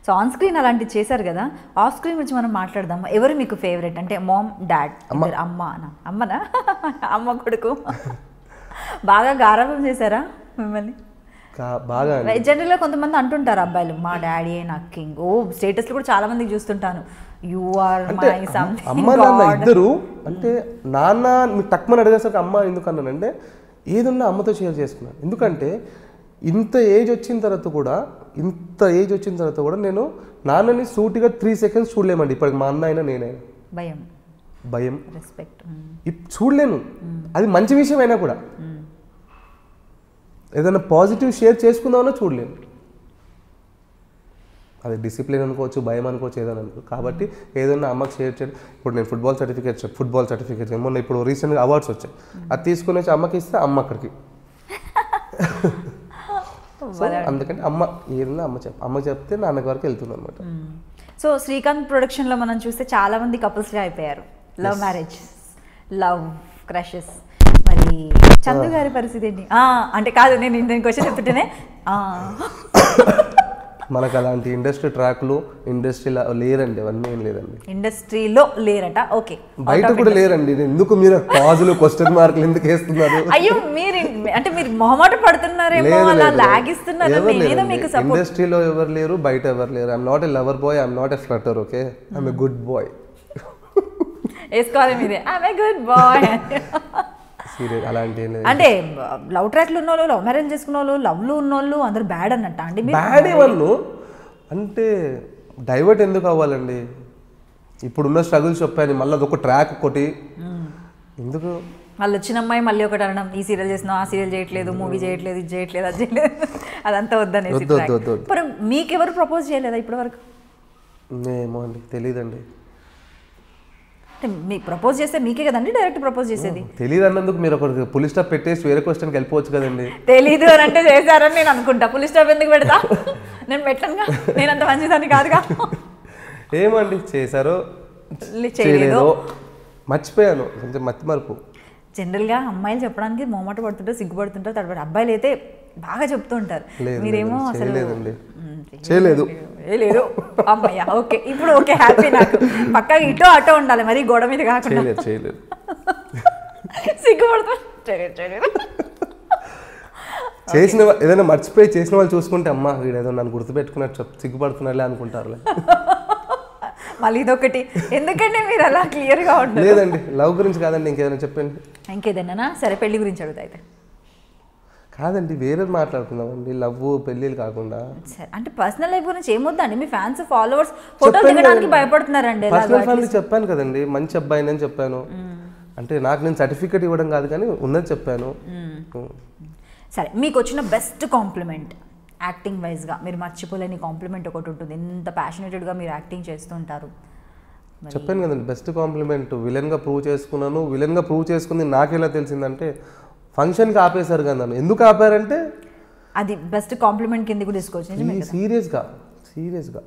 So on screen అలాంటివి చేశారు కదా, ఆఫ్ స్క్రీన్ గురించి మనం మాట్లాడదాం. ఎవరు మీకు ఫేవరెట్? అంటే మామ్, డాడ్, అమ్మనా అమ్మ కొడుకు బాగా గారాబం చేశారా మిమ్మల్ని? బాగా. జనరల్గా కొంతమంది అంటుంటారు అబ్బాయిలు, మా డాడీ నాకు కింగ్. స్టేటస్లో కూడా చాలా మందికి చూస్తుంటాను, యు ఆర్ మై సంథింగ్. అమ్మ నాన్న ఇద్దరు. అంటే నాన్న మీరు తక్కువ అడిగేసరికి అమ్మ ఎందుకు అన్నానంటే, ఏదున్నా అమ్మతో షేర్ చేసుకున్నాను. ఎందుకంటే ఇంత ఏజ్ వచ్చిన తర్వాత కూడా నేను నాన్నని సూటిగా 3 seconds చూడలేమండి ఇప్పటికి, మా అన్న అయినా నేనైనా. భయం, రెస్పెక్ట్ చూడలేను. అది మంచి విషయం అయినా కూడా ఏదైనా పాజిటివ్ షేర్ చేసుకుందామన్నా చూడలేను. అది డిసిప్లిన్ అనుకోవచ్చు, భయం అనుకోవచ్చు, ఏదైనా అనుకో. కాబట్టి ఏదైనా అమ్మకి షేర్ చేయాలి. ఇప్పుడు నేను ఫుట్బాల్ సర్టిఫికేట్ మొన్న ఇప్పుడు రీసెంట్గా అవార్డ్స్ వచ్చాయి, అది తీసుకుని వచ్చి అమ్మకి ఇస్తే అమ్మ అక్కడికి. సో అందుకని అమ్మ ఏదైనా అమ్మ చెప్తే నాన్నకి వరకు వెళ్తుంది అనమాట. సో శ్రీకాంత్ ప్రొడక్షన్లో మనం చూస్తే చాలా మంది కపుల్స్గా అయిపోయారు. Love marriage, love crushes. మరి చందు గారి పరిస్థితి ఏంటి? అంటే కాదు, నేను క్వశ్చన్ చెప్తుంటేనే మనకు అలాంటి ఇండస్ట్రీ ట్రాక్లు ఇండస్ట్రీలో లేరండి, అవన్నీ ఏం లేదండి. ఇండస్ట్రీలో లేరట. ఓకే, బయట కూడా లేరండి. ఎందుకు మీరు పాజులు క్వశ్చన్ మార్కులు ఎందుకు వేస్తున్నారు? అయ్యో మీరు మొహమాట పడుతున్నారేమో, అలా లాగిస్తున్నారు. ఇండస్ట్రీలో ఎవరు లేరు, బయట ఎవరు లేరు. I'm not a lover boy, I'm not a flirter. Okay, I'm a good boy. వేసుకోవాలి మీరే, ఐఎమ్ ఎ గుడ్ బాయ్. అలాంటి అంటే లవ్ ట్రాక్లు ఉన్నోళ్ళు, లవ్ మ్యారేజ్ చేసుకున్న వాళ్ళు, లవ్లు ఉన్నోళ్ళు అందరూ బ్యాడ్ అన్నట్ట అండి? బ్యాడ్ వాళ్ళు అంటే డైవర్ట్ ఎందుకు అవ్వాలండి? ఇప్పుడున్న స్ట్రగుల్స్ చెప్పాను, మళ్ళీ అదొక ట్రాక్ ఒకటి ఎందుకు? వాళ్ళు వచ్చిన అమ్మాయి మళ్ళీ ఒకటి అనడం, ఈ సీరియల్ చేస్తున్నావు, ఆ సీరియల్ చేయట్లేదు, మూవీ చేయట్లేదు, ఇది చేయట్లేదు, అది చేయలేదు, అదంతా వద్దనేసి. మరి మీకెవరు ప్రపోజ్ చేయలేదా ఇప్పటి వరకు? ఏమో అండి, తెలీదండి. అంటే మీకు ప్రపోజ్ చేస్తే మీకే కదండి డైరెక్ట్ ప్రపోజ్ చేసేది. తెలియదు అన్నందుకు మీరు ఒక పులి స్టాప్ పెట్టేసి వేరే క్వశ్చన్కి వెళ్ళిపోవచ్చు కదండి. తెలీదు అని అంటే చేశారని నేను అనుకుంటా. పులి స్టాప్ ఎందుకు పెడతా? నేను పెట్టనుగా, నేను అంత మంచిదాన్ని కాదుగా. ఏమండి చేశారో చేయలేదో మర్చిపోయాను, కొంచెం మతి మరుపు. జనరల్గా అమ్మాయిలు చెప్పడానికి మొహమాట పడుతుంటారు, సిగ్గుపడుతుంటారు, తడబడి. అబ్బాయిలు అయితే బాగా చెప్తూ ఉంటారు. మీరేమో అసలు చేయలేదు. అమ్మయ్య, ఓకే, ఇప్పుడు ఓకే, హ్యాపీ. నాకు పక్కా ఇటో అటో ఉండాలి, మరి గోడ మీద కాకుండా. సిగ్గుపడుతుంది. చేసిన ఏదైనా మర్చిపోయి చేసిన వాళ్ళు చూసుకుంటే, అమ్మ వీడేదో నన్ను గుర్తుపెట్టుకున్నట్టు సిగ్గుపడుతున్నారులే అనుకుంటారు. మళ్ళీ ఇదొకటి, ఎందుకంటే మీరు అలా క్లియర్గా ఉంటారు. లేదండి, లవ్ గురించి కాదండి, ఇంకేదైనా చెప్పండి. ఇంకేదైనా సరే, పెళ్లి గురించి అడుగుతా అయితే. కాదండి, వేరే మాట్లాడుకుందామండి, లవ్ పెళ్ళిళ్ళు కాకుండా. అంటే పర్సనల్ లైఫ్ గురించి ఏమొద్దండి, మీ ఫ్యాన్స్ ఫాలోవర్స్ ఫోటో దిగడానికి భయపడుతున్నారండి. చెప్పాను కదండి, మంచి అబ్బాయిని అని చెప్పాను. అంటే నాకు నేను సర్టిఫికేట్ ఇవ్వడం కాదు కానీ ఉన్నది చెప్పాను. సరే, మీకు వచ్చిన బెస్ట్ కాంప్లిమెంట్ యాక్టింగ్ వైజ్గా, మీరు మర్చిపోలేని కాంప్లిమెంట్ ఒకటి ఉంటుంది, ఎంత ప్యాషనేటెడ్గా మీరు యాక్టింగ్ చేస్తుంటారు. చెప్పాను కదండి, బెస్ట్ కాంప్లిమెంట్ విలన్గా ప్రూవ్ చేసుకున్నాను. విలన్గా ప్రూవ్ చేసుకుంది నాకెలా తెలిసిందంటే, ఫంక్షన్కి ఆపేశారు కదా నన్ను. ఎందుకు ఆపారంటే అది బెస్ట్ కాంప్లిమెంట్ కింద కూడా తీసుకోవచ్చు. సీరియస్గా